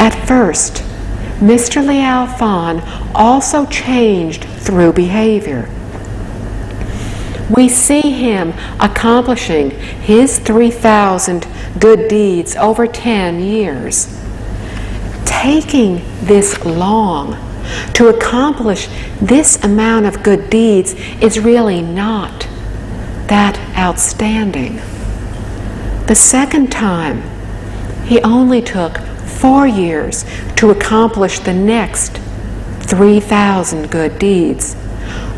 At first, Mr. Liao also changed through behavior. We see him accomplishing his 3,000 good deeds over 10 years. Taking this long to accomplish this amount of good deeds is really not that outstanding. The second time, he only took 4 years to accomplish the next 3,000 good deeds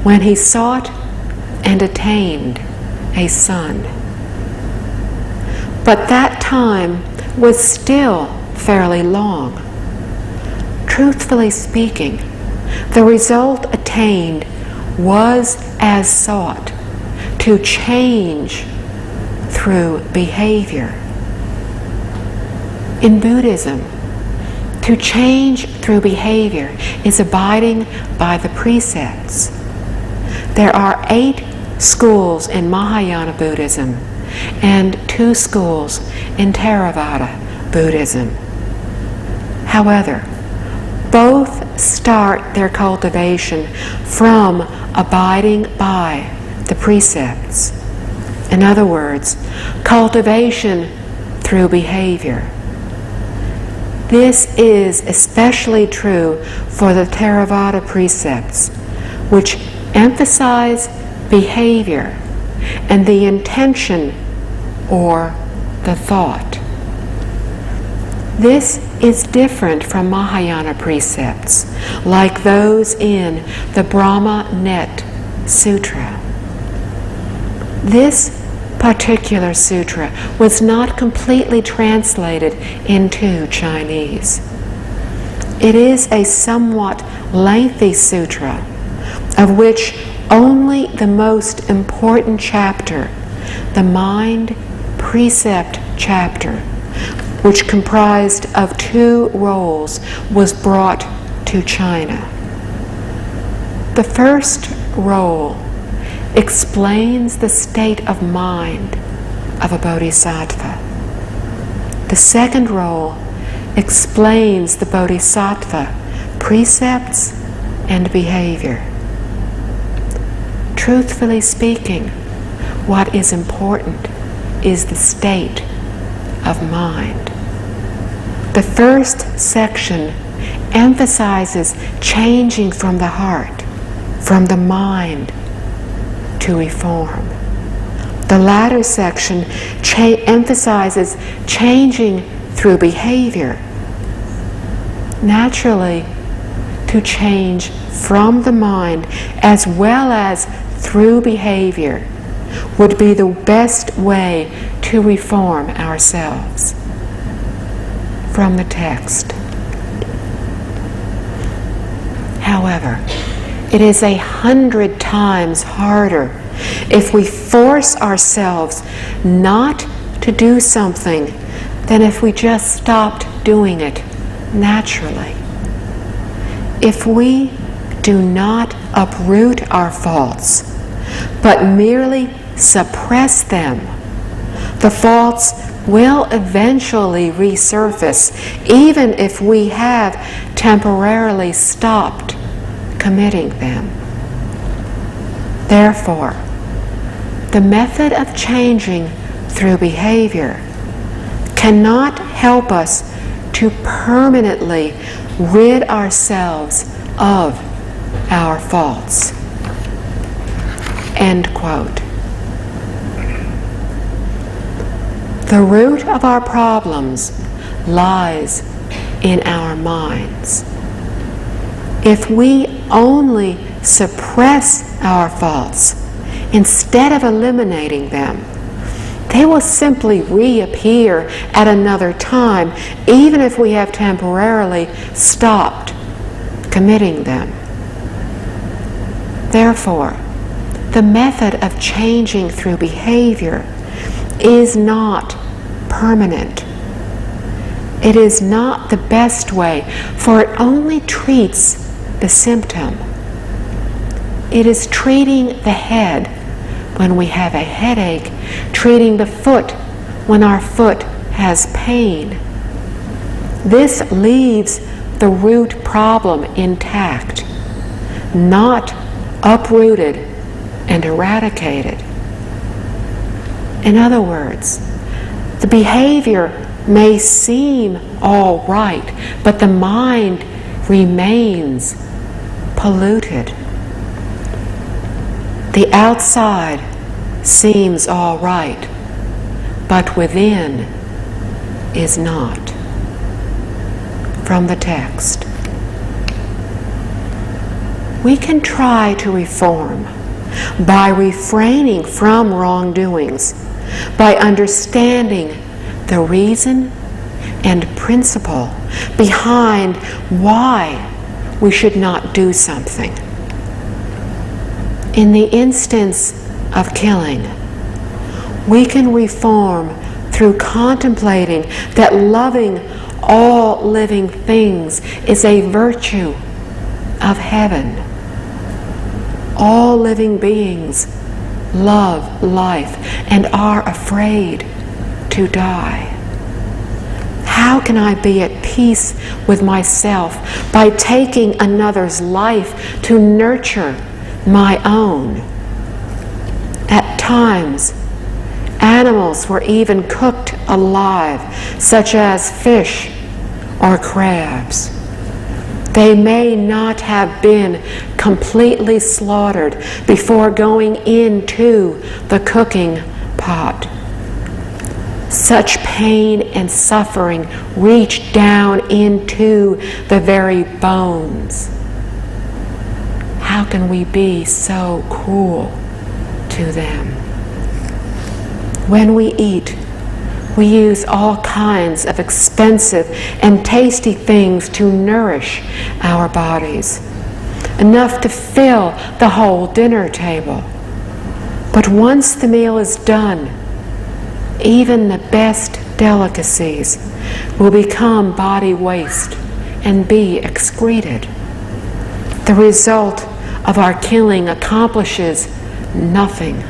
when he sought and attained a son. But that time was still fairly long. Truthfully speaking, the result attained was as sought, to change through behavior. In Buddhism, to change through behavior is abiding by the precepts. There are 8 schools in Mahayana Buddhism and 2 schools in Theravada Buddhism. However, both start their cultivation from abiding by the precepts. In other words, cultivation through behavior. This is especially true for the Theravada precepts, which emphasize behavior and the intention or the thought. This is different from Mahayana precepts, like those in the Brahma Net Sutra. This particular sutra was not completely translated into Chinese. It is a somewhat lengthy sutra, of which only the most important chapter, the Mind Precept chapter, which comprised of 2 rolls, was brought to China. The first roll explains the state of mind of a bodhisattva. The second roll explains the bodhisattva precepts and behavior. Truthfully speaking, what is important is the state of mind. The first section emphasizes changing from the heart, from the mind, to reform. The latter section emphasizes changing through behavior. Naturally, to change from the mind as well as through behavior would be the best way to reform ourselves. From the text. However, it is 100 times harder if we force ourselves not to do something than if we just stopped doing it naturally. If we do not uproot our faults, but merely suppress them, the faults will eventually resurface, even if we have temporarily stopped committing them. Therefore, the method of changing through behavior cannot help us to permanently rid ourselves of our faults. End quote. The root of our problems lies in our minds. If we only suppress our faults instead of eliminating them, they will simply reappear at another time, even if we have temporarily stopped committing them. Therefore, the method of changing through behavior is not permanent. It is not the best way, for it only treats the symptom. It is treating the head when we have a headache, treating the foot when our foot has pain. This leaves the root problem intact, not uprooted and eradicated. In other words, the behavior may seem all right, but the mind remains polluted. The outside seems all right, but within is not. From the text. We can try to reform by refraining from wrongdoings, by understanding the reason and principle behind why we should not do something. In the instance of killing, we can reform through contemplating that loving all living things is a virtue of heaven. All living beings love life and are afraid to die. How can I be at peace with myself by taking another's life to nurture my own? At times, animals were even cooked alive, such as fish or crabs. They may not have been completely slaughtered before going into the cooking pot. Such pain and suffering reach down into the very bones. How can we be so cruel to them? When we eat, we use all kinds of expensive and tasty things to nourish our bodies, enough to fill the whole dinner table. But once the meal is done, even the best delicacies will become body waste and be excreted. The result of our killing accomplishes nothing.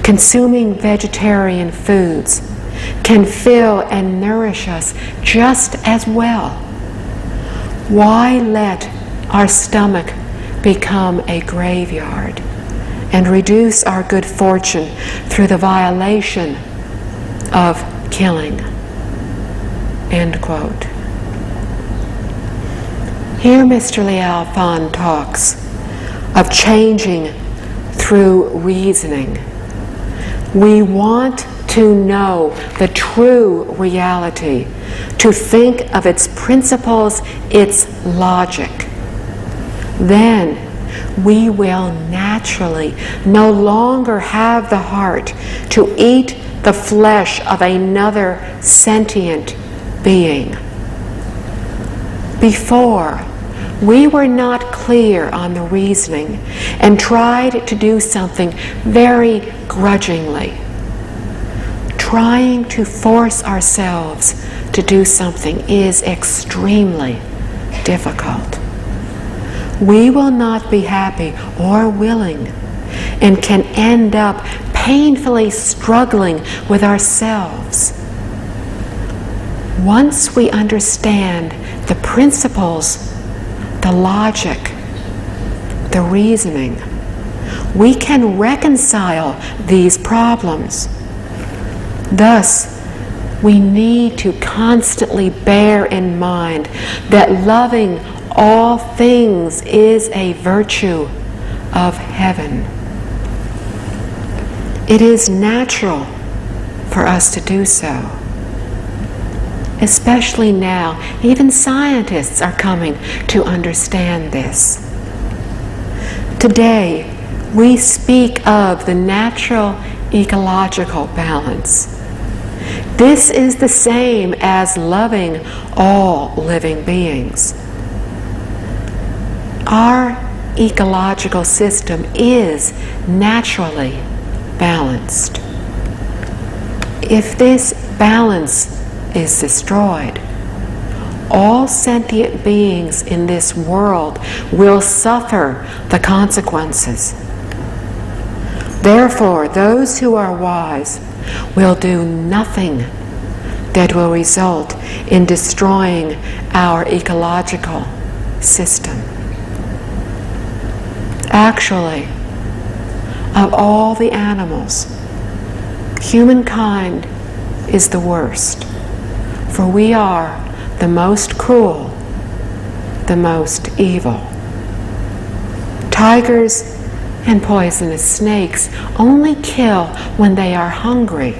Consuming vegetarian foods can fill and nourish us just as well. Why let our stomach become a graveyard and reduce our good fortune through the violation of killing? End quote. Here Mr. Liao talks of changing through reasoning. We want to know the true reality, to think of its principles, its logic. Then we will naturally no longer have the heart to eat the flesh of another sentient being. Before, we were not clear on the reasoning and tried to do something very grudgingly. Trying to force ourselves to do something is extremely difficult. We will not be happy or willing and can end up painfully struggling with ourselves. Once we understand the principles, the logic, the reasoning, we can reconcile these problems. Thus, we need to constantly bear in mind that loving all things is a virtue of heaven. It is natural for us to do so. Especially now, even scientists are coming to understand this. Today, we speak of the natural ecological balance. This is the same as loving all living beings. Our ecological system is naturally balanced. If this balance is destroyed, all sentient beings in this world will suffer the consequences. Therefore, those who are wise will do nothing that will result in destroying our ecological system. Actually, of all the animals, humankind is the worst, for we are the most cruel, the most evil. Tigers and poisonous snakes only kill when they are hungry.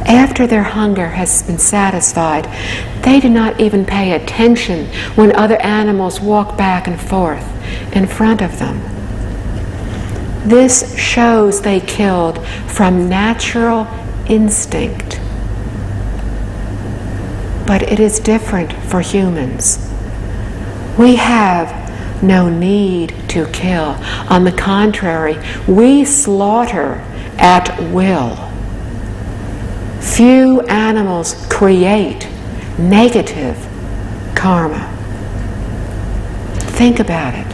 After their hunger has been satisfied, they do not even pay attention when other animals walk back and forth in front of them. This shows they killed from natural instinct. But it is different for humans. We have no need to kill. On the contrary, we slaughter at will. Few animals create negative karma. Think about it.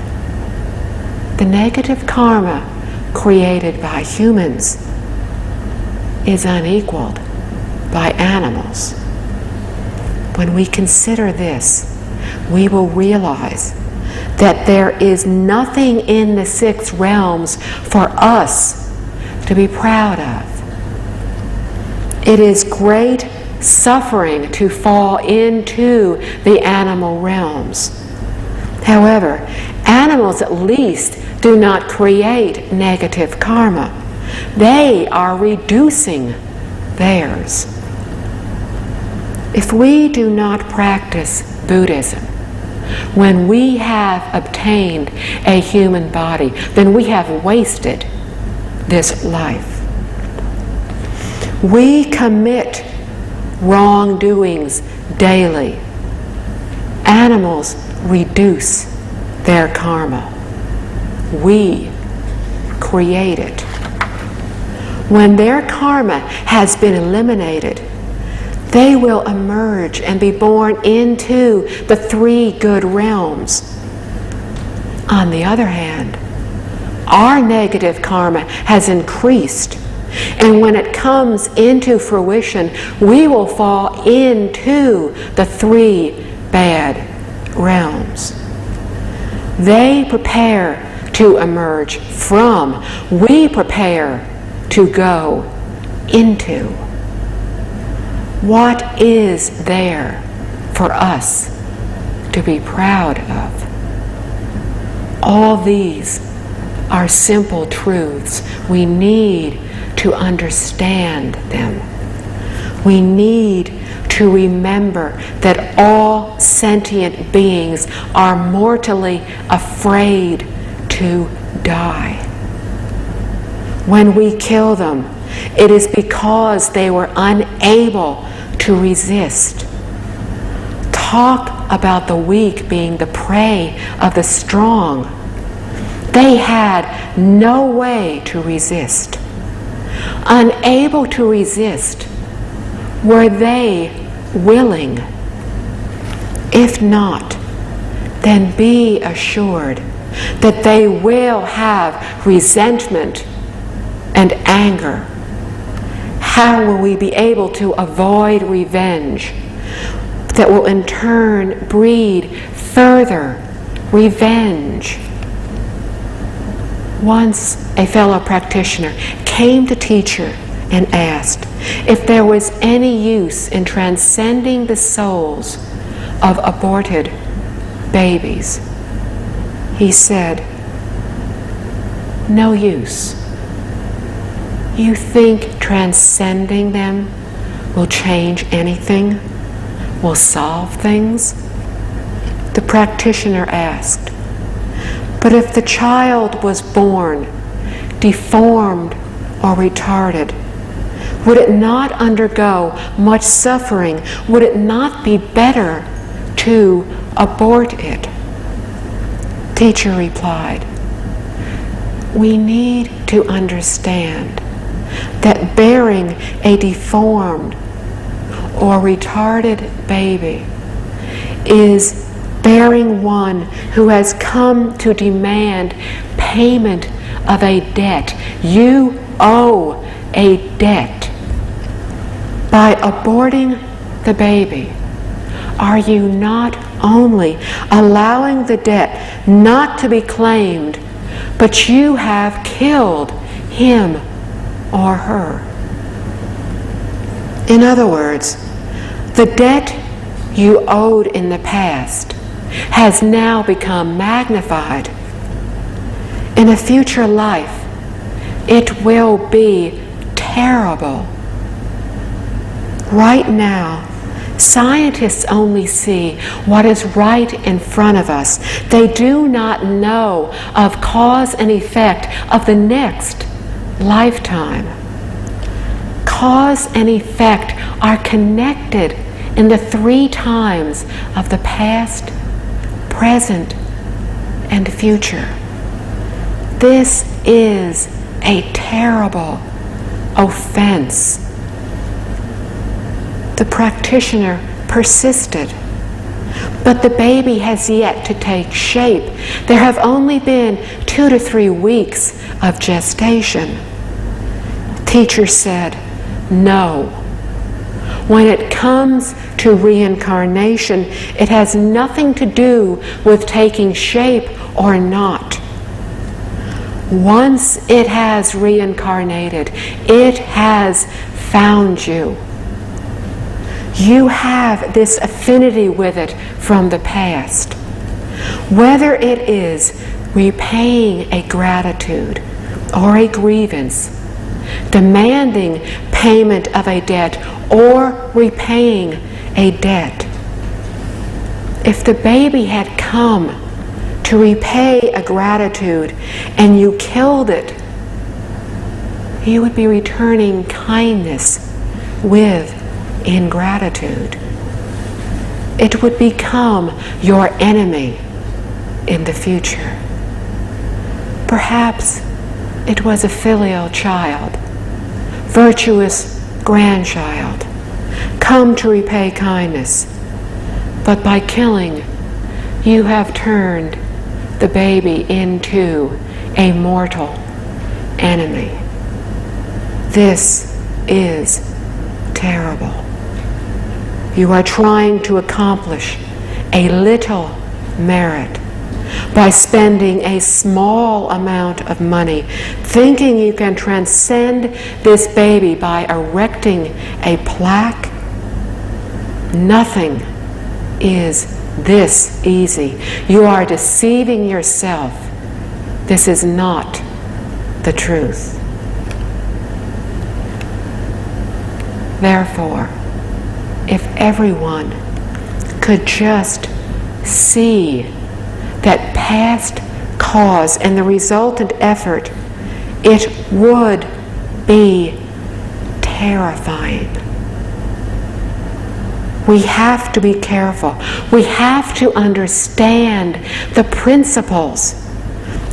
The negative karma created by humans is unequaled by animals. When we consider this, we will realize that there is nothing in the six realms for us to be proud of. It is great suffering to fall into the animal realms. However, animals at least do not create negative karma. They are reducing theirs. If we do not practice Buddhism, when we have obtained a human body, then we have wasted this life. We commit wrongdoings daily. Animals reduce their karma. We create it. When their karma has been eliminated, they will emerge and be born into the three good realms. On the other hand, our negative karma has increased, and when it comes into fruition, we will fall into the three bad realms. They prepare to emerge from, we prepare to go into. What is there for us to be proud of? All these are simple truths. We need to understand them. We need to remember that all sentient beings are mortally afraid to die. When we kill them, it is because they were unable to resist. Talk about the weak being the prey of the strong. They had no way to resist. Unable to resist, were they willing? If not, then be assured that they will have resentment and anger. How will we be able to avoid revenge that will in turn breed further revenge? Once a fellow practitioner came to teacher and asked if there was any use in transcending the souls of aborted babies. He said, "No use. You think transcending them will change anything? Will solve things?" The practitioner asked, "But if the child was born deformed or retarded, would it not undergo much suffering? Would it not be better to abort it?" Teacher replied, "We need to understand that bearing a deformed or retarded baby is bearing one who has come to demand payment of a debt. You owe a debt. By aborting the baby, are you not only allowing the debt not to be claimed, but you have killed him or her? In other words, the debt you owed in the past has now become magnified. In a future life, it will be terrible. Right now, scientists only see what is right in front of us. They do not know of cause and effect of the next lifetime. Cause and effect are connected in the 3 times of the past, present, and future. This is a terrible offense. The practitioner persisted, but the baby has yet to take shape. There have only been 2 to 3 weeks of gestation. Teacher said, no. When it comes to reincarnation, it has nothing to do with taking shape or not. Once it has reincarnated, it has found you. You have this affinity with it from the past. Whether it is repaying a gratitude or a grievance, demanding payment of a debt or repaying a debt. If the baby had come to repay a gratitude and you killed it, you would be returning kindness with ingratitude. It would become your enemy in the future. Perhaps it was a filial child, virtuous grandchild, come to repay kindness, but by killing, you have turned the baby into a mortal enemy. This is terrible. You are trying to accomplish a little merit by spending a small amount of money, thinking you can transcend this baby by erecting a plaque. Nothing is this easy. You are deceiving yourself. This is not the truth. Therefore, if everyone could just see that past cause and the resultant effort, it would be terrifying. We have to be careful. We have to understand the principles,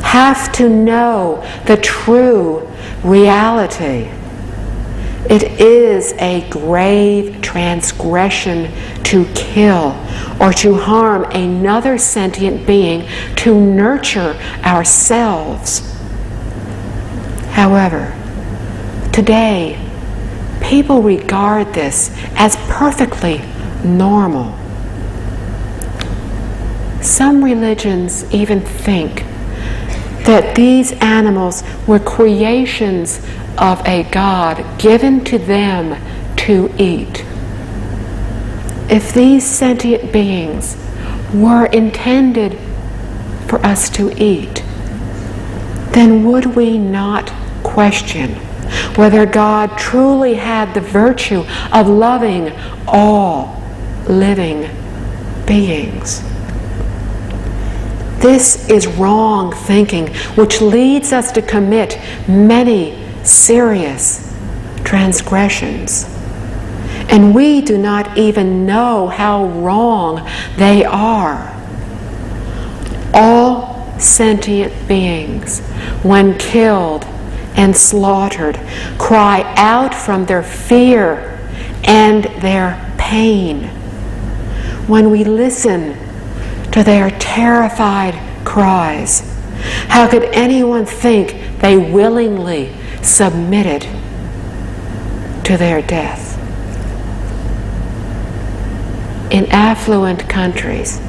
have to know the true reality. It is a grave transgression to kill or to harm another sentient being, to nurture ourselves. However, today, people regard this as perfectly normal. Some religions even think that these animals were creations of a God given to them to eat. If these sentient beings were intended for us to eat, then would we not question whether God truly had the virtue of loving all living beings? This is wrong thinking, which leads us to commit many serious transgressions. And we do not even know how wrong they are. All sentient beings, when killed and slaughtered, cry out from their fear and their pain. When we listen to their terrified cries, how could anyone think they willingly submitted to their death? in affluent countries,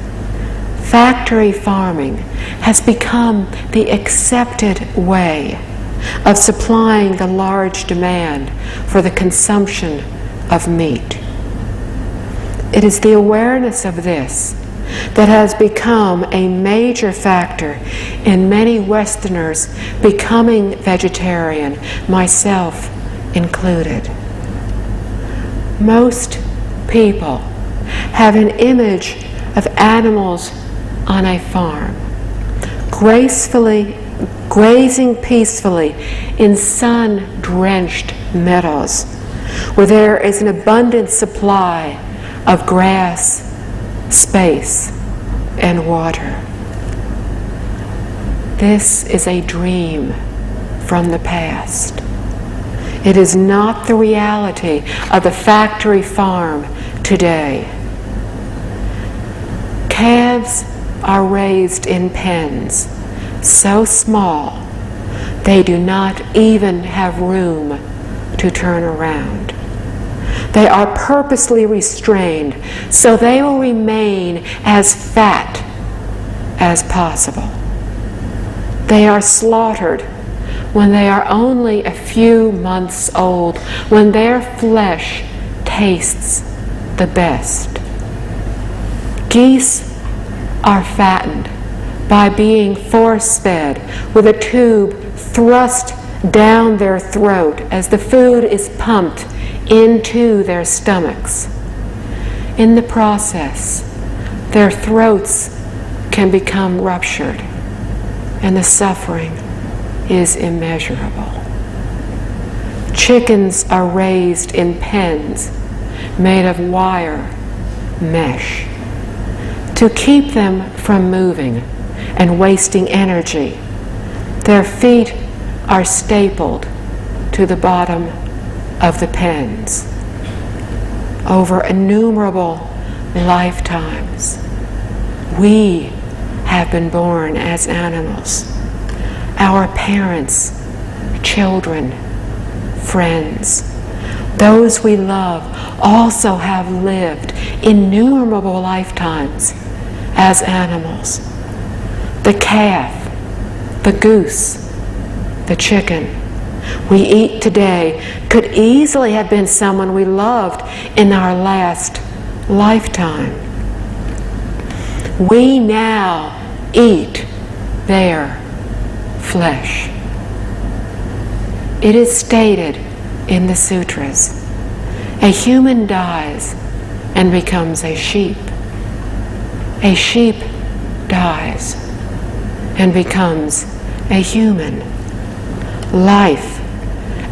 factory farming has become the accepted way of supplying the large demand for the consumption of meat. It is the awareness of this that has become a major factor in many Westerners becoming vegetarian, myself included. Most people have an image of animals on a farm, gracefully grazing peacefully in sun-drenched meadows, where there is an abundant supply of grass, space, and water. This is a dream from the past. It is not the reality of the factory farm today. Calves are raised in pens so small they do not even have room to turn around. They are purposely restrained so they will remain as fat as possible. They are slaughtered when they are only a few months old, when their flesh tastes the best. Geese are fattened by being force-fed with a tube thrust down their throat as the food is pumped into their stomachs. In the process, their throats can become ruptured, and the suffering is immeasurable. Chickens are raised in pens made of wire mesh. To keep them from moving and wasting energy, their feet are stapled to the bottom of the pens. Over innumerable lifetimes, we have been born as animals. Our parents, children, friends, those we love also have lived innumerable lifetimes as animals. The calf, the goose, the chicken we eat today could easily have been someone we loved in our last lifetime. We now eat their flesh. It is stated in the sutras, a human dies and becomes a sheep. A sheep dies and becomes a human. Life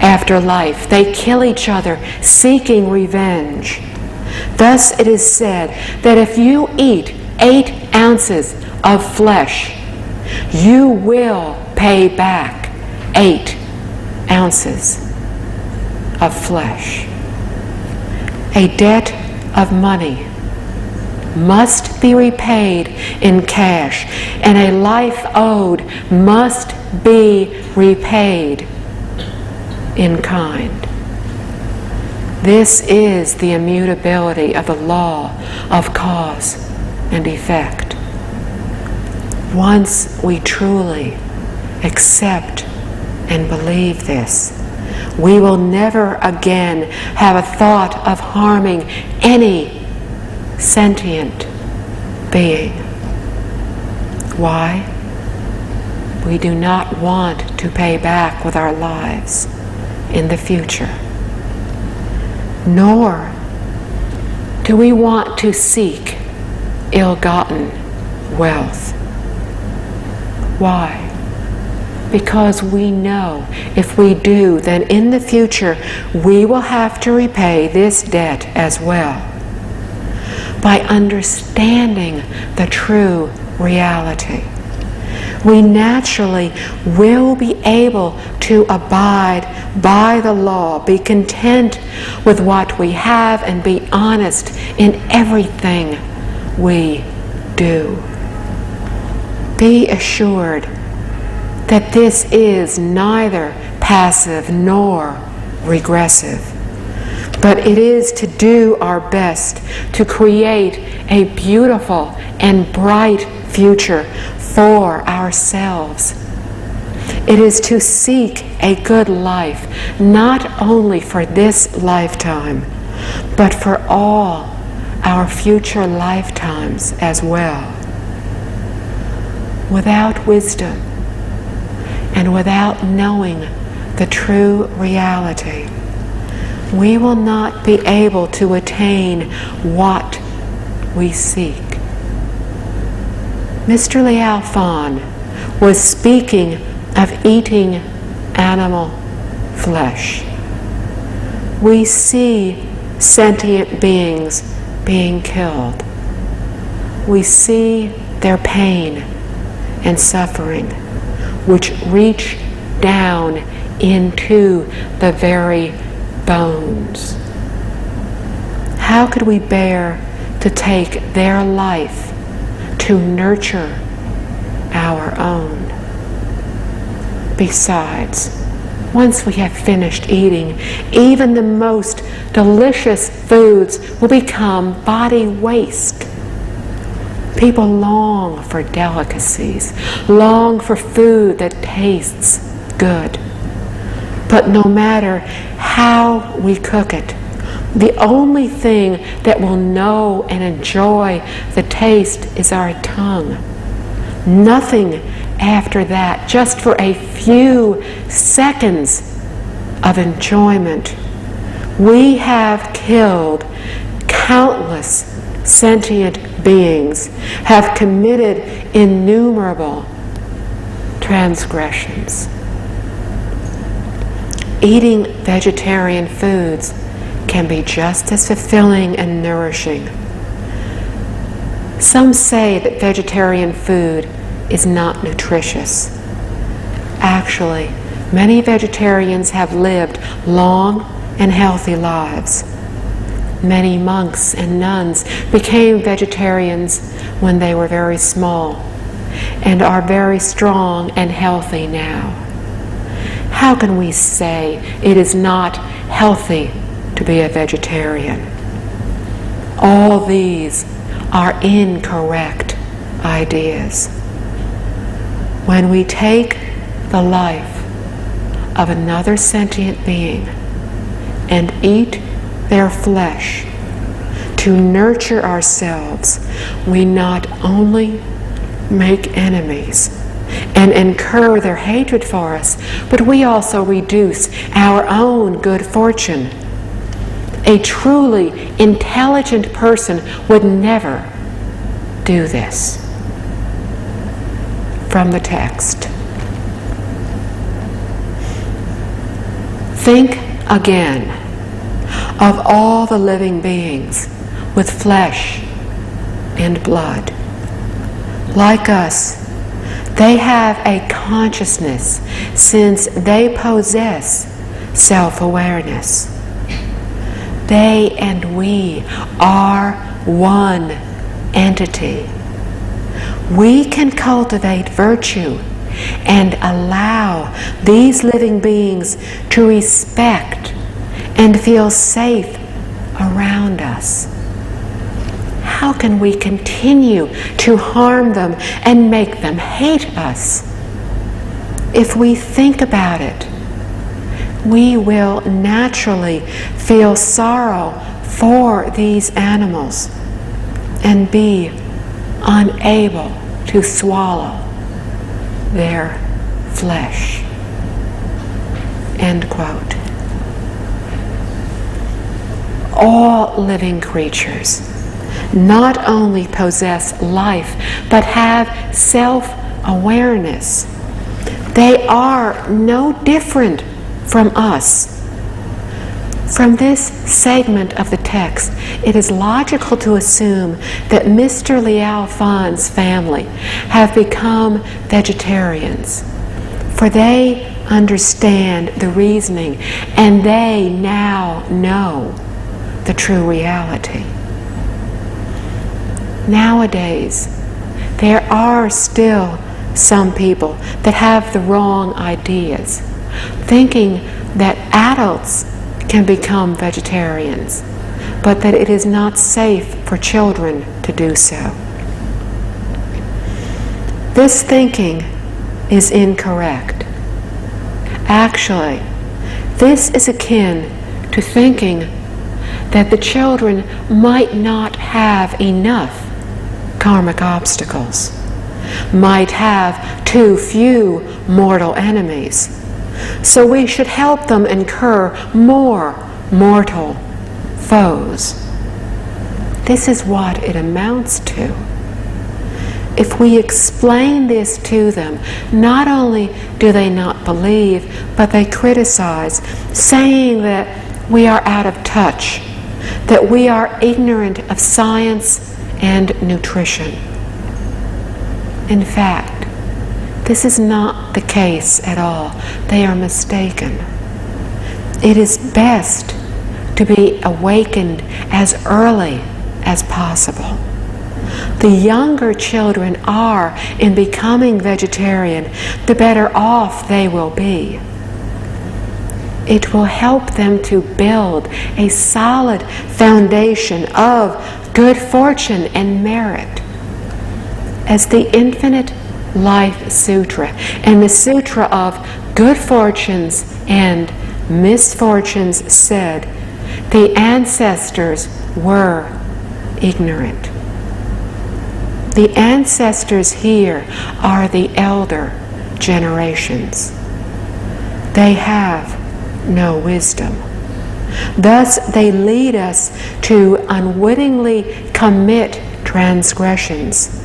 after life, they kill each other, seeking revenge. Thus it is said that if you eat 8 ounces of flesh, you will pay back 8 ounces of flesh. A debt of money must be repaid in cash, and a life owed must be repaid in kind. This is the immutability of the law of cause and effect. Once we truly accept and believe this, we will never again have a thought of harming any sentient being. Why? We do not want to pay back with our lives in the future. Nor do we want to seek ill-gotten wealth. Why? Because we know if we do, then in the future we will have to repay this debt as well. By understanding the true reality, we naturally will be able to abide by the law, be content with what we have, and be honest in everything we do. Be assured that this is neither passive nor regressive, but it is to do our best to create a beautiful and bright future for ourselves. It is to seek a good life, not only for this lifetime, but for all our future lifetimes as well. Without wisdom and without knowing the true reality, we will not be able to attain what we seek. Mr. Liao was speaking of eating animal flesh. We see sentient beings being killed. We see their pain and suffering, which reach down into the very bones. How could we bear to take their life to nurture our own? Besides, once we have finished eating, even the most delicious foods will become body waste. People long for delicacies, long for food that tastes good. But no matter how we cook it, the only thing that will know and enjoy the taste is our tongue. Nothing after that, just for a few seconds of enjoyment. We have killed countless sentient beings, have committed innumerable transgressions. Eating vegetarian foods can be just as fulfilling and nourishing. Some say that vegetarian food is not nutritious. Actually, many vegetarians have lived long and healthy lives. Many monks and nuns became vegetarians when they were very small and are very strong and healthy now. How can we say it is not healthy to be a vegetarian? All these are incorrect ideas. When we take the life of another sentient being and eat their flesh to nurture ourselves, we not only make enemies and incur their hatred for us, but we also reduce our own good fortune. A truly intelligent person would never do this. From the text. Think again of all the living beings with flesh and blood. Like us, they have a consciousness since they possess self-awareness. They and we are one entity. We can cultivate virtue and allow these living beings to respect and feel safe around us. How can we continue to harm them and make them hate us? If we think about it, we will naturally feel sorrow for these animals and be unable to swallow their flesh. End quote. All living creatures not only possess life, but have self-awareness. They are no different from us. From this segment of the text, it is logical to assume that Mr. Liao Fan's family have become vegetarians, for they understand the reasoning and they now know the true reality. Nowadays, there are still some people that have the wrong ideas, thinking that adults can become vegetarians, but that it is not safe for children to do so. This thinking is incorrect. Actually, this is akin to thinking that the children might not have enough karmic obstacles, might have too few mortal enemies, so we should help them incur more mortal foes. This is what it amounts to. If we explain this to them, not only do they not believe, but they criticize, saying that we are out of touch, that we are ignorant of science and nutrition. In fact, this is not the case at all. They are mistaken. It is best to be awakened as early as possible. The younger children are, in becoming vegetarian, the better off they will be. It will help them to build a solid foundation of good fortune and merit. As the Infinite Life Sutra and the Sutra of Good Fortunes and Misfortunes said, the ancestors were ignorant. The ancestors here are the elder generations. They have no wisdom. Thus, they lead us to unwittingly commit transgressions,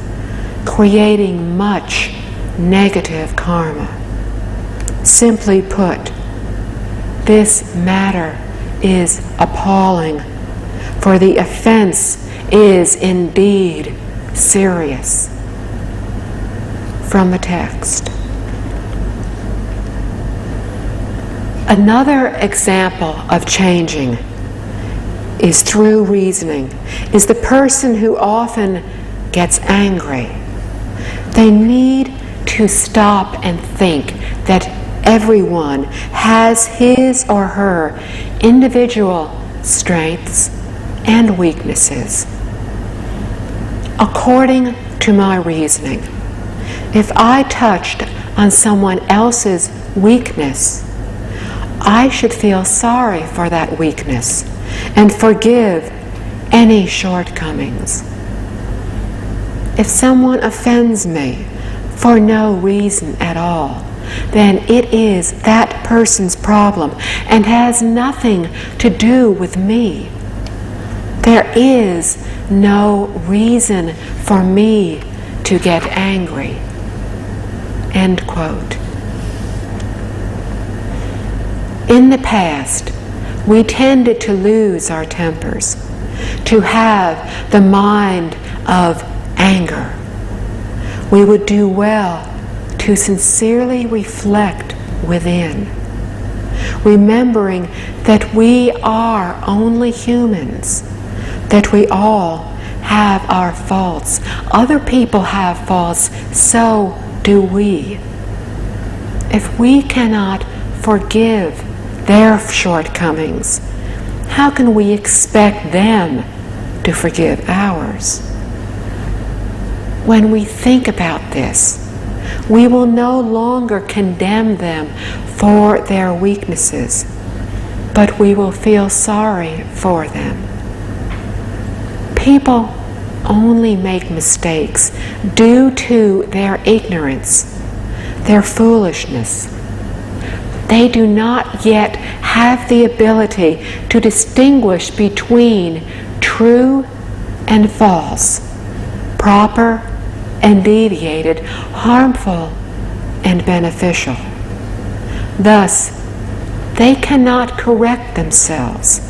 creating much negative karma. Simply put, this matter is appalling, for the offense is indeed serious. From the text. Another example of changing is through reasoning, is the person who often gets angry. They need to stop and think that everyone has his or her individual strengths and weaknesses. According to my reasoning, if I touched on someone else's weakness, I should feel sorry for that weakness and forgive any shortcomings. If someone offends me for no reason at all, then it is that person's problem and has nothing to do with me. There is no reason for me to get angry. End quote. In the past, we tended to lose our tempers, to have the mind of anger. We would do well to sincerely reflect within, remembering that we are only humans, that we all have our faults. Other people have faults, so do we. If we cannot forgive their shortcomings, how can we expect them to forgive ours? When we think about this, we will no longer condemn them for their weaknesses, but we will feel sorry for them. People only make mistakes due to their ignorance, their foolishness. They do not yet have the ability to distinguish between true and false, proper and deviated, harmful and beneficial. Thus, they cannot correct themselves,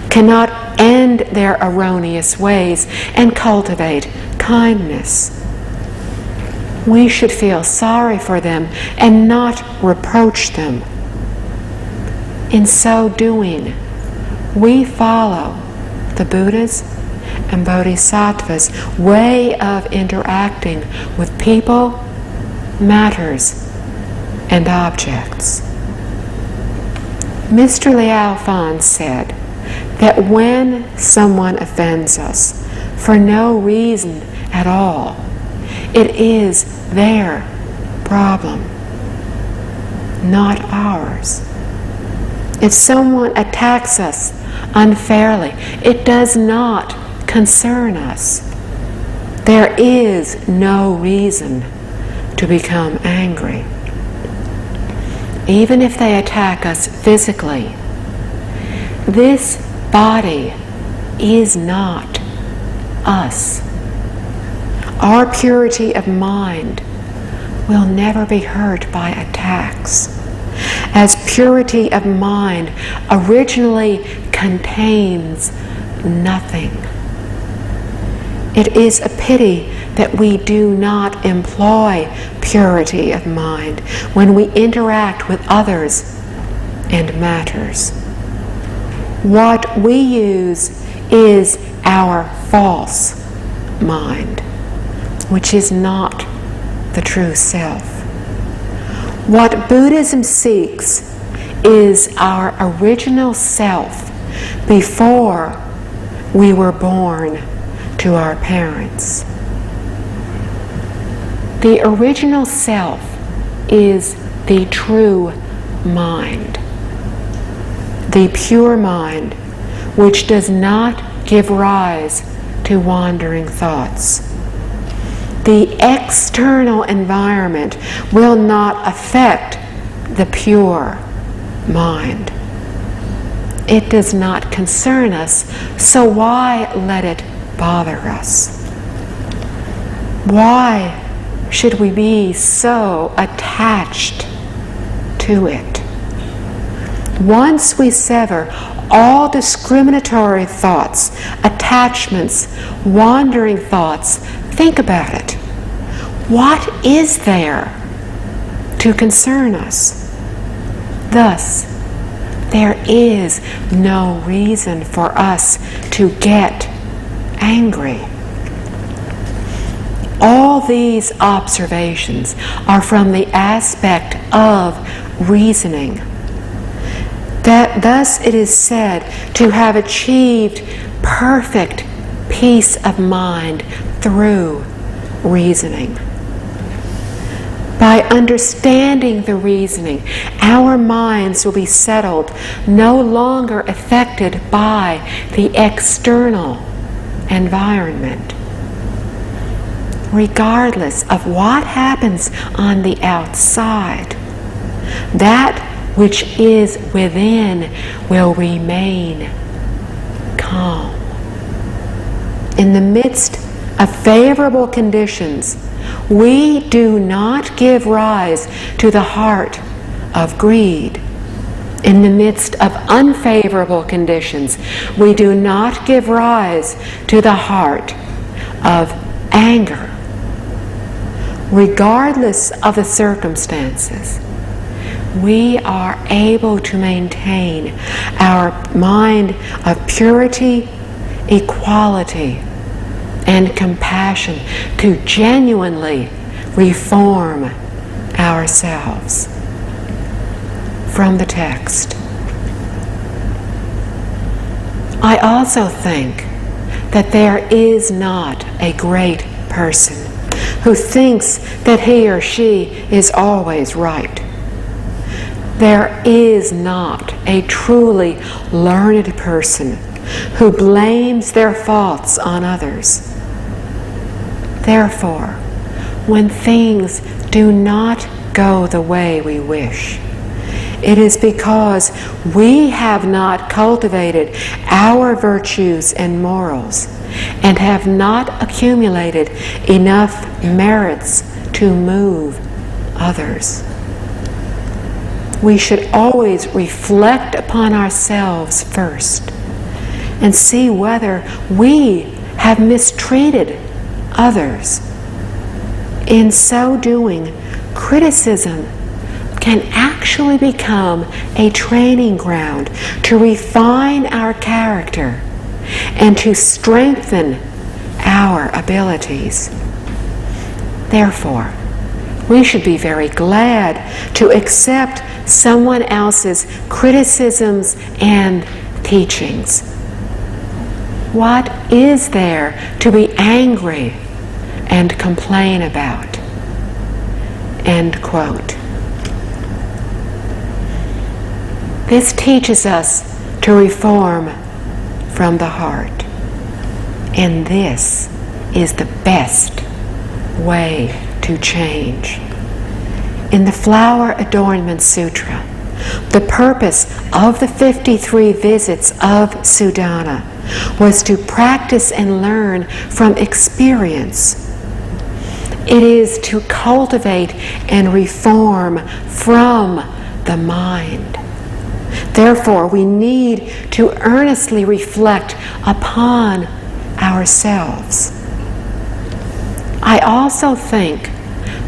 cannot end their erroneous ways, and cultivate kindness. We should feel sorry for them and not reproach them. In so doing, we follow the Buddha's and Bodhisattva's way of interacting with people, matters, and objects. Mr. Liao said that when someone offends us for no reason at all, it is their problem, not ours. If someone attacks us unfairly, it does not concern us. There is no reason to become angry. Even if they attack us physically, this body is not us. Our purity of mind will never be hurt by attacks, as purity of mind originally contains nothing. It is a pity that we do not employ purity of mind when we interact with others and matters. What we use is our false mind, which is not the true self. What Buddhism seeks is our original self before we were born to our parents. The original self is the true mind, the pure mind, which does not give rise to wandering thoughts. The external environment will not affect the pure mind. It does not concern us, so why let it bother us? Why should we be so attached to it? Once we sever all discriminatory thoughts, attachments, wandering thoughts, think about it. What is there to concern us? Thus, there is no reason for us to get angry. All these observations are from the aspect of reasoning. That thus it is said to have achieved perfect peace of mind through reasoning. By understanding the reasoning, our minds will be settled, no longer affected by the external environment. Regardless of what happens on the outside, that which is within will remain calm. In the midst of favorable conditions, we do not give rise to the heart of greed. In the midst of unfavorable conditions, we do not give rise to the heart of anger. Regardless of the circumstances, we are able to maintain our mind of purity, equality, and compassion to genuinely reform ourselves. From the text. I also think that there is not a great person who thinks that he or she is always right. There is not a truly learned person who blames their faults on others. Therefore, when things do not go the way we wish, it is because we have not cultivated our virtues and morals and have not accumulated enough merits to move others. We should always reflect upon ourselves first and see whether we have mistreated others. In so doing, criticism can actually become a training ground to refine our character and to strengthen our abilities. Therefore, We should be very glad to accept someone else's criticisms and teachings. What is there to be angry and complain about? End quote. This teaches us to reform from the heart. And this is the best way to change. In the Flower Adornment Sutra, the purpose of the 53 visits of Sudana was to practice and learn from experience. It is to cultivate and reform from the mind. Therefore, we need to earnestly reflect upon ourselves. I also think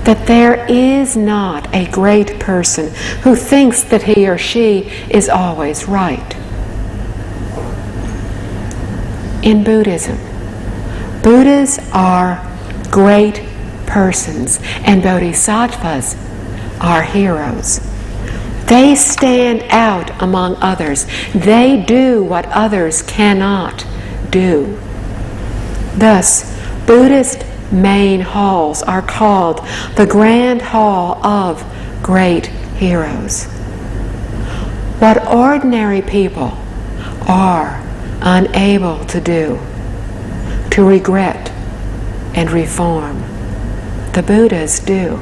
that there is not a great person who thinks that he or she is always right. In Buddhism, Buddhas are great persons and bodhisattvas are heroes. They stand out among others. They do what others cannot do. Thus, Buddhist main halls are called the Grand Hall of Great Heroes. What ordinary people are unable to do, to regret and reform, the Buddhas do.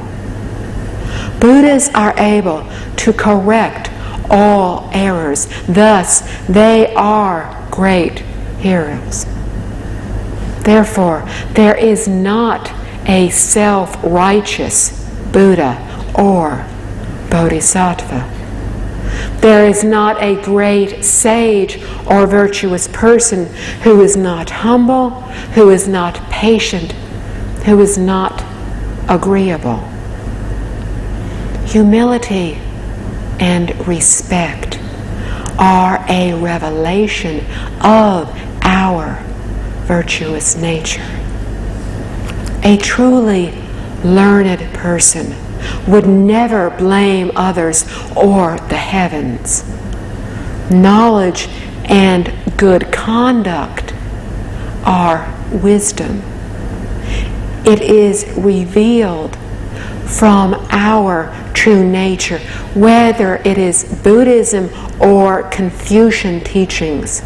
Buddhas are able to correct all errors. Thus, they are great heroes. Therefore, there is not a self-righteous Buddha or Bodhisattva. There is not a great sage or virtuous person who is not humble, who is not patient, who is not agreeable. Humility and respect are a revelation of our virtuous nature. A truly learned person would never blame others or the heavens. Knowledge and good conduct are wisdom. It is revealed from our true nature, whether it is Buddhism or Confucian teachings.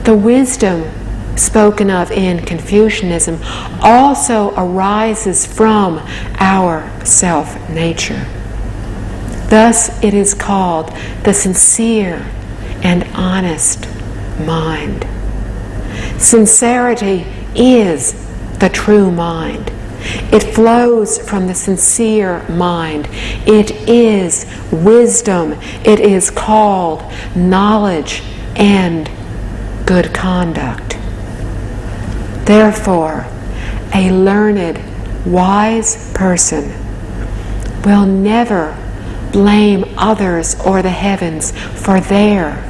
The wisdom spoken of in Confucianism also arises from our self-nature. Thus it is called the sincere and honest mind. Sincerity is the true mind. It flows from the sincere mind. It is wisdom. It is called knowledge and good conduct. Therefore, a learned, wise person will never blame others or the heavens for their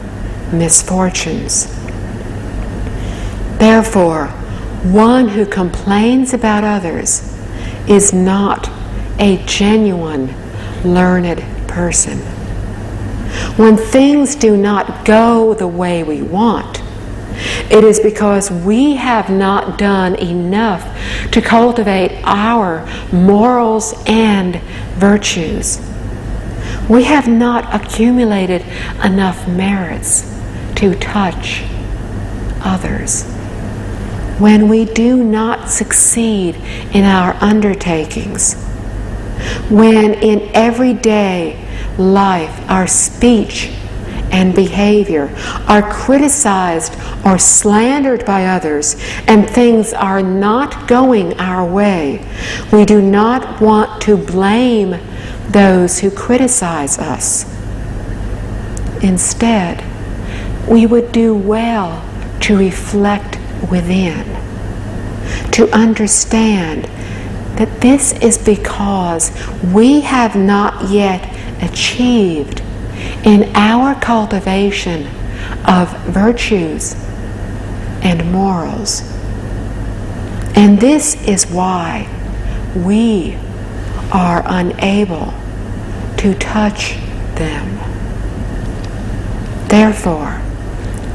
misfortunes. Therefore, one who complains about others is not a genuine, learned person. When things do not go the way we want, it is because we have not done enough to cultivate our morals and virtues. We have not accumulated enough merits to touch others. When we do not succeed in our undertakings, when in everyday life our speech and behavior are criticized or slandered by others, and things are not going our way, we do not want to blame those who criticize us. Instead, we would do well to reflect within, to understand that this is because we have not yet achieved in our cultivation of virtues and morals. And this is why we are unable to touch them. Therefore,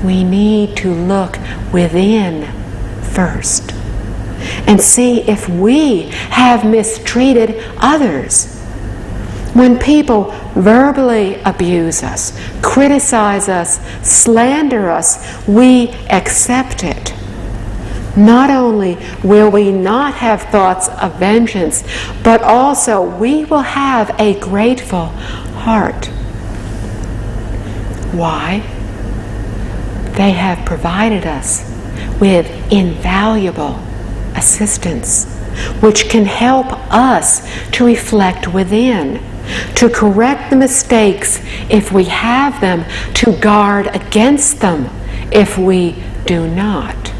we need to look within first and see if we have mistreated others. When people verbally abuse us, criticize us, slander us, we accept it. Not only will we not have thoughts of vengeance, but also we will have a grateful heart. Why? They have provided us with invaluable assistance, which can help us to reflect within, to correct the mistakes if we have them, to guard against them if we do not.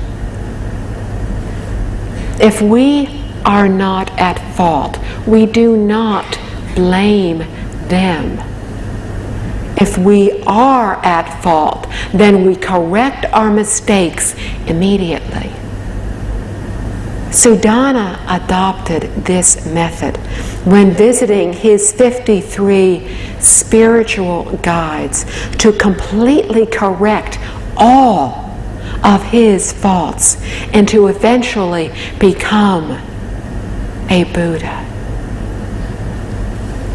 If we are not at fault, we do not blame them. If we are at fault, then we correct our mistakes immediately. Sudana adopted this method when visiting his 53 spiritual guides to completely correct all of his faults and to eventually become a Buddha.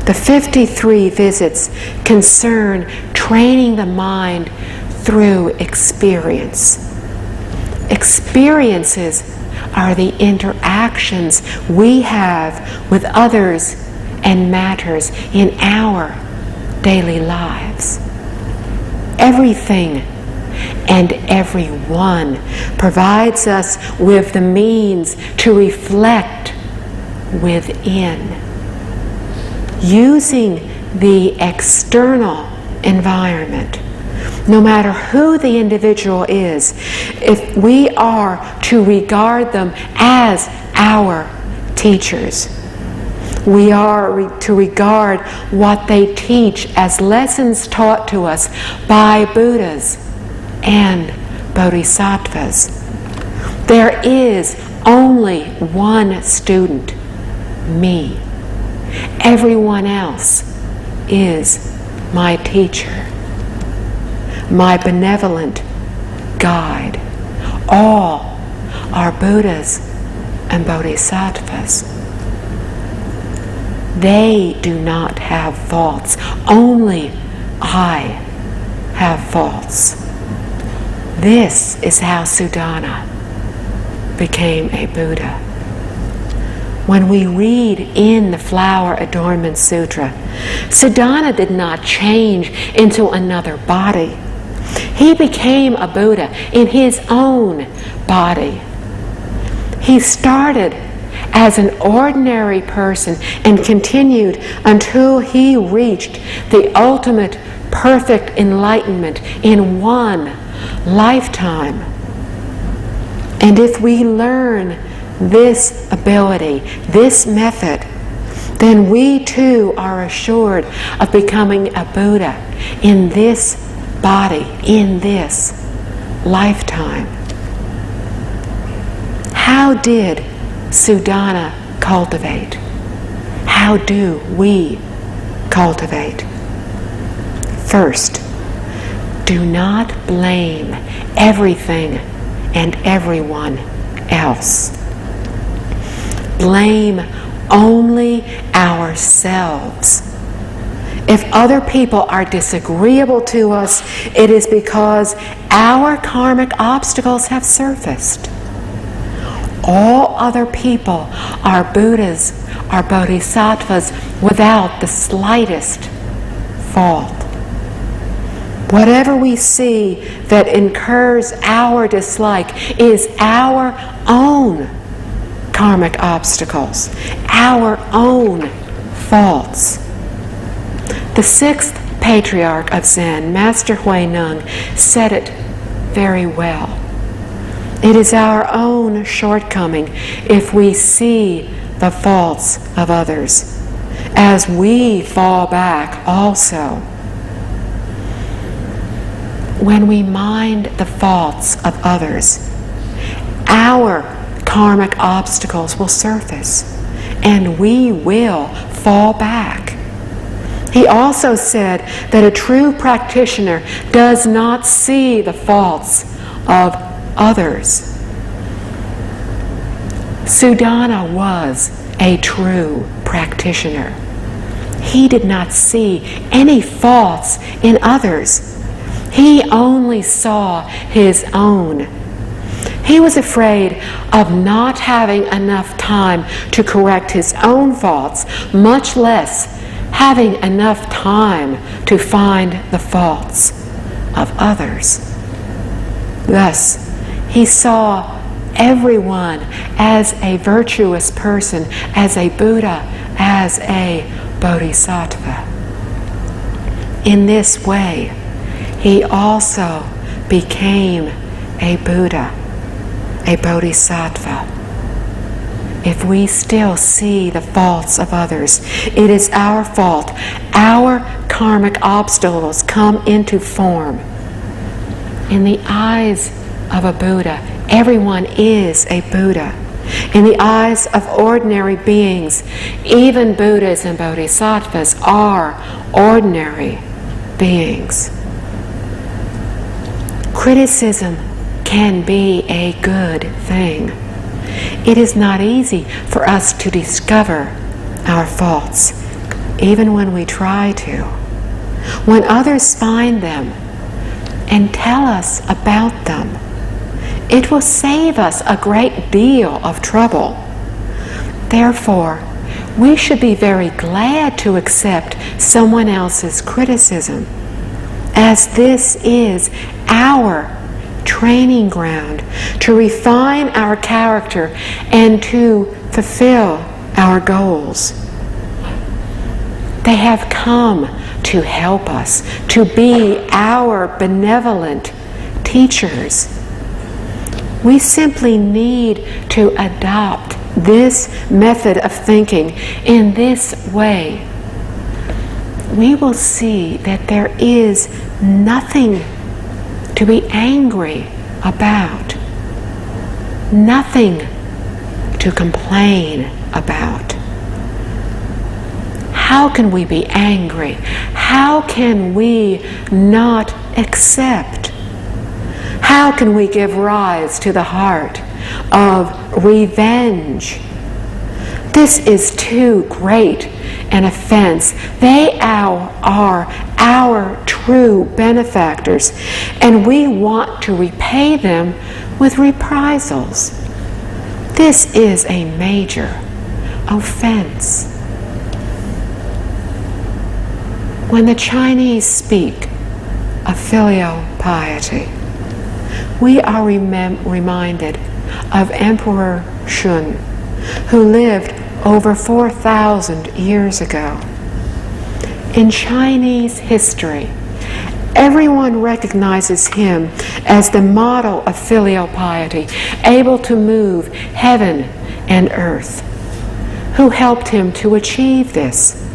The 53 visits concern training the mind through experience. Experiences are the interactions we have with others and matters in our daily lives. Everything and everyone provides us with the means to reflect within. Using the external environment, no matter who the individual is, if we are to regard them as our teachers, we are to regard what they teach as lessons taught to us by Buddhas and Bodhisattvas. There is only one student, me. Everyone else is my teacher, my benevolent guide. All are Buddhas and Bodhisattvas. They do not have faults. Only I have faults. This is how Sudana became a Buddha. When we read in the Flower Adornment Sutra, Sudana did not change into another body. He became a Buddha in his own body. He started as an ordinary person and continued until he reached the ultimate perfect enlightenment in one lifetime. And if we learn this ability, this method, then we too are assured of becoming a Buddha in this body, in this lifetime. How did Sudana cultivate? How do we cultivate? First, do not blame everything and everyone else. Blame only ourselves. If other people are disagreeable to us, it is because our karmic obstacles have surfaced. All other people are Buddhas, are Bodhisattvas without the slightest fault. Whatever we see that incurs our dislike is our own karmic obstacles, our own faults. The sixth patriarch of Zen, Master Huineng, said it very well. It is our own shortcoming if we see the faults of others, as we fall back also. When we mind the faults of others, our karmic obstacles will surface, and we will fall back. He also said that a true practitioner does not see the faults of others. Sudana was a true practitioner. He did not see any faults in others. He only saw his own. He was afraid of not having enough time to correct his own faults, much less having enough time to find the faults of others. Thus, he saw everyone as a virtuous person, as a Buddha, as a Bodhisattva. In this way, he also became a Buddha, a Bodhisattva. If we still see the faults of others, it is our fault. Our karmic obstacles come into form. In the eyes of a Buddha, everyone is a Buddha. In the eyes of ordinary beings, even Buddhas and Bodhisattvas are ordinary beings. Criticism can be a good thing. It is not easy for us to discover our faults, even when we try to. When others find them and tell us about them, it will save us a great deal of trouble. Therefore, we should be very glad to accept someone else's criticism, as this is our training ground to refine our character and to fulfill our goals. They have come to help us, to be our benevolent teachers. We simply need to adopt this method of thinking in this way. We will see that there is nothing to be angry about, nothing to complain about. How can we be angry? How can we not accept? How can we give rise to the heart of revenge? This is too great an offense. They are our true benefactors, and we want to repay them with reprisals. This is a major offense. When the Chinese speak of filial piety, we are reminded of Emperor Shun, who lived over 4,000 years ago. In Chinese history, everyone recognizes him as the model of filial piety, able to move heaven and earth. Who helped him to achieve this?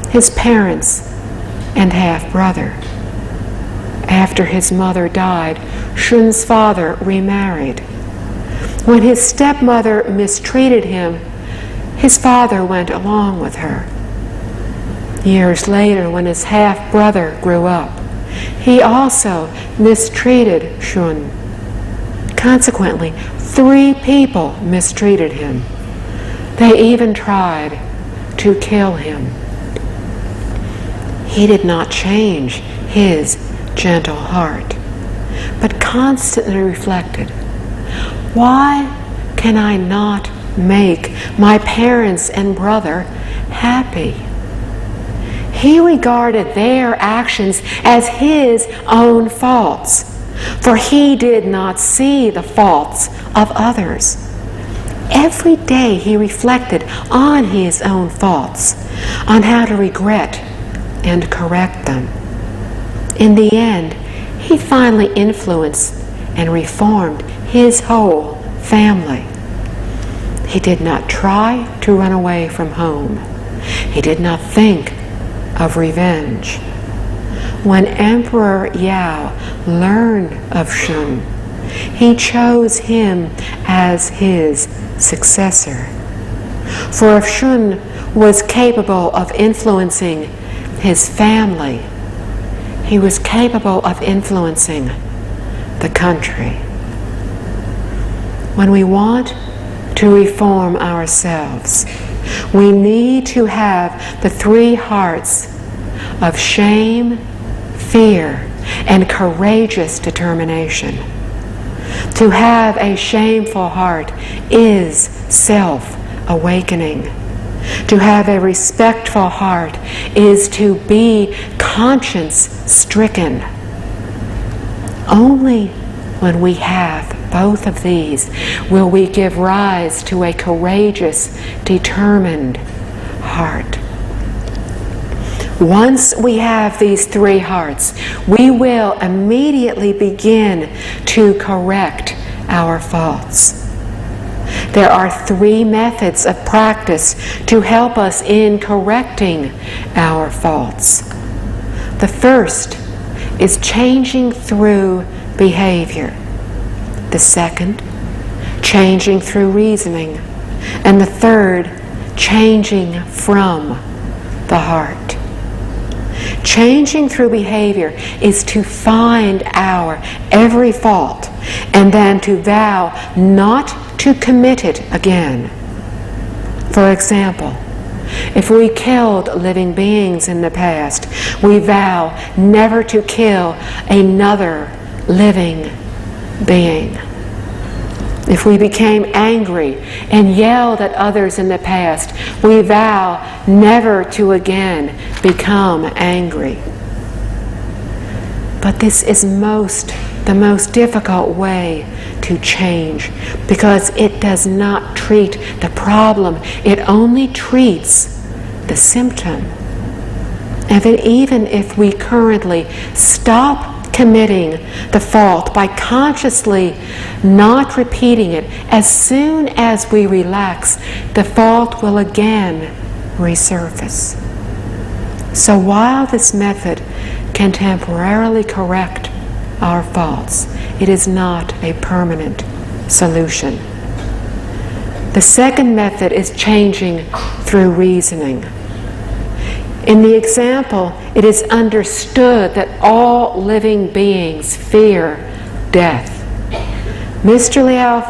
His parents and half-brother. After his mother died, Shun's father remarried. When his stepmother mistreated him, his father went along with her. Years later, when his half-brother grew up, he also mistreated Shun. Consequently, 3 people mistreated him. They even tried to kill him. He did not change his gentle heart, but constantly reflected, why can I not make my parents and brother happy? He regarded their actions as his own faults, for he did not see the faults of others. Every day he reflected on his own faults, on how to regret and correct them. In the end, he finally influenced and reformed his whole family. He did not try to run away from home. He did not think of revenge. When Emperor Liao learned of Shun, he chose him as his successor. For if Shun was capable of influencing his family, he was capable of influencing the country. When we want to reform ourselves, we need to have the three hearts of shame, fear, and courageous determination. To have a shameful heart is self-awakening. To have a respectful heart is to be conscience-stricken. Only when we have both of these will we give rise to a courageous, determined heart. Once we have these three hearts, we will immediately begin to correct our faults. There are three methods of practice to help us in correcting our faults. The first is changing through behavior. The second, changing through reasoning. And the third, changing from the heart. Changing through behavior is to find our every fault and then to vow not to commit it again. For example, if we killed living beings in the past, we vow never to kill another living being. If we became angry and yelled at others in the past, we vow never to again become angry. But this is the most difficult way to change, because it does not treat the problem. It only treats the symptom. And even if we currently stop committing the fault by consciously not repeating it, as soon as we relax, the fault will again resurface. So while this method can temporarily correct our faults, it is not a permanent solution. The second method is changing through reasoning. In the example, it is understood that all living beings fear death. Mr. Liao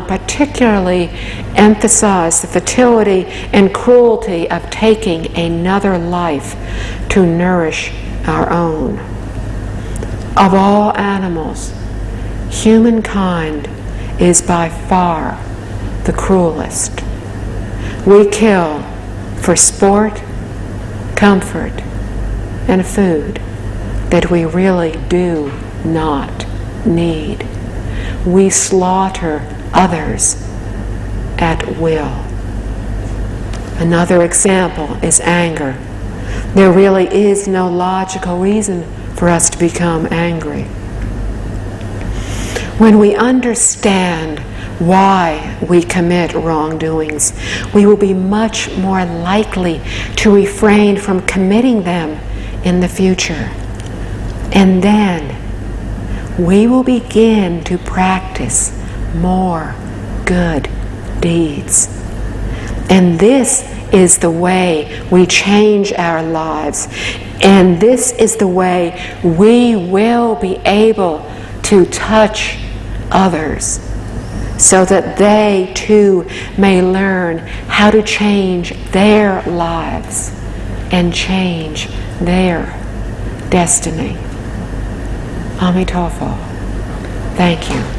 particularly emphasized the futility and cruelty of taking another life to nourish our own. Of all animals, humankind is by far the cruelest. We kill for sport, comfort, and food that we really do not need. We slaughter others at will. Another example is anger. There really is no logical reason for us to become angry. When we understand why we commit wrongdoings, we will be much more likely to refrain from committing them in the future. And then we will begin to practice more good deeds. And this is the way we change our lives. And this is the way we will be able to touch others, so that they too may learn how to change their lives and change their destiny. Amitofo. Thank you.